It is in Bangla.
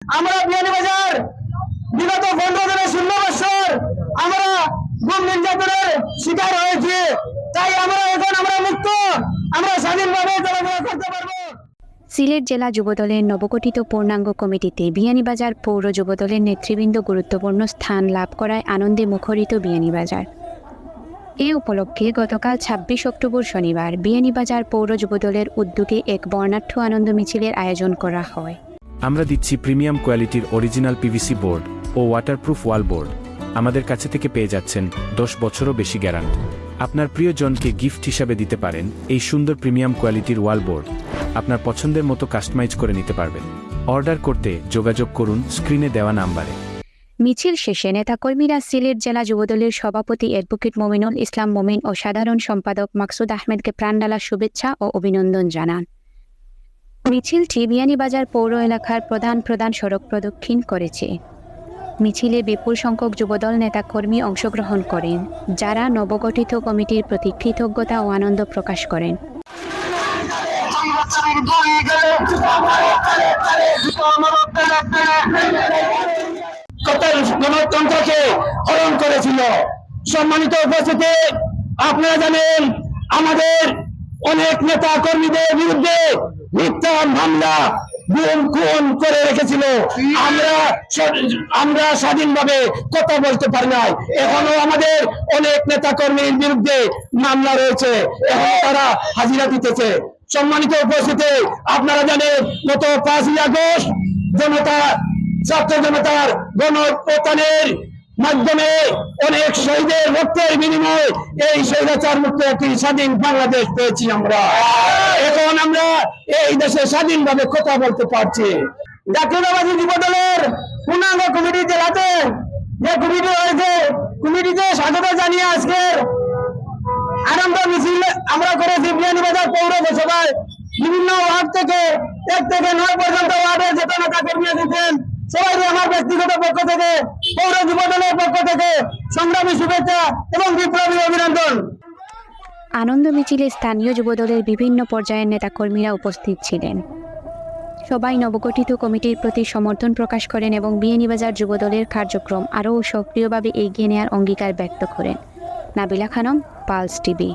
আমরা বিয়ানীবাজার বিগত 15 বছর আমরা গুম নির্যাতনের শিকার হয়েছি। তাই আমরা মুক্ত, আমরা স্বাধীনভাবে চলাফেরা করতে পারবো। সিলেট জেলা যুবদলের নবগঠিত পূর্ণাঙ্গ কমিটিতে বিয়ানীবাজার পৌর যুবদলের নেতৃবৃন্দ গুরুত্বপূর্ণ স্থান লাভ করায় আনন্দে মুখরিত বিয়ানীবাজার। এ উপলক্ষে গতকাল 26 অক্টোবর শনিবার বিয়ানীবাজার পৌর যুবদলের উদ্যোগে এক বর্ণাঢ্য আনন্দ মিছিলের আয়োজন করা হয়। আমরা দিচ্ছি প্রিমিয়াম কোয়ালিটির অরিজিনাল পিভিসি বোর্ড ও ওয়াটারপ্রুফ ওয়াল বোর্ড। আমাদের কাছে থেকে পেয়ে যাচ্ছেন 10 বছরও বেশি গ্যারান্টি। আপনার প্রিয়জনকে গিফট হিসাবে দিতে পারেন এই সুন্দর প্রিমিয়াম কোয়ালিটির ওয়াল বোর্ড। আপনার পছন্দের মতো কাস্টমাইজ করে নিতে পারবেন। অর্ডার করতে যোগাযোগ করুন স্ক্রিনে দেওয়া নাম্বারে। মিছিল শেষে নেতাকর্মীরা সিলেট জেলা যুবদলের সভাপতি অ্যাডভোকেট মমিনুল ইসলাম মমিন ও সাধারণ সম্পাদক মাকসুদ আহমেদকে প্রাণঢালা শুভেচ্ছা ও অভিনন্দন জানান। মিছিলটি বিয়ানীবাজার পৌর এলাকার প্রধান সড়ক প্রদক্ষিণ করেছে। মিছিলে বিপুল সংখ্যক যুবদল নেতাকর্মী অংশগ্রহণ করেন, যারা নবগঠিত কমিটির প্রতি কৃতজ্ঞতা ও আনন্দ প্রকাশ করেন। গণতন্ত্রকে হরণ করেছিল। সম্মানিত উপস্থিতি, আপনারা জানেন আমাদের অনেক নেতা কর্মীদের বিরুদ্ধে মিথ্যা মামলা গুম খুন করে রেখেছিল। আমরা স্বাধীনভাবে কথা বলতে পারি নাই। এখনো আমাদের অনেক নেতা কর্মীর বিরুদ্ধে মামলা রয়েছে, এখনো তারা হাজিরা দিতেছে। সম্মানিত উপস্থিতি, আপনারা জানেন গত 5ই আগস্ট ছাত্র জনতার গণঅভ্যুত্থানের মাধ্যমে অনেক শহীদের রক্তের বিনিময়ে এই স্বৈরাচার মুক্ত একটি স্বাধীন বাংলাদেশ পেয়েছি আমরা। এখন আমরা এই দেশে স্বাধীনভাবে কথা বলতে পারছি। জাতীয়তাবাদী যুবদলের পূর্ণাঙ্গ কমিটি জেলাতে যে কমিটি হয়েছে, কমিটিতে স্বাগত জানিয়ে আজকের আনন্দ মিছিল আমরা করেছি। বিয়ানীবাজার পৌরসভায় বিভিন্ন ওয়ার্ড থেকে 1 থেকে 9 পর্যন্ত ওয়ার্ডের যত নেতা কর্মী আছেন সবাইকে আমার ব্যক্তিগত পক্ষ থেকে, পৌর যুবদলের পক্ষ থেকে সংগ্রামী শুভেচ্ছা এবং বিপ্লবী অভিনন্দন। আনন্দ মিছিলে স্থানীয় যুবদলের বিভিন্ন পর্যায়ের নেতাকর্মীরা উপস্থিত ছিলেন। সবাই নবগঠিত কমিটির প্রতি সমর্থন প্রকাশ করেন এবং বিয়ানীবাজার যুবদলের কার্যক্রম আরও সক্রিয়ভাবে এগিয়ে নেওয়ার অঙ্গীকার ব্যক্ত করেন। Nabila Khanam, pulse TV.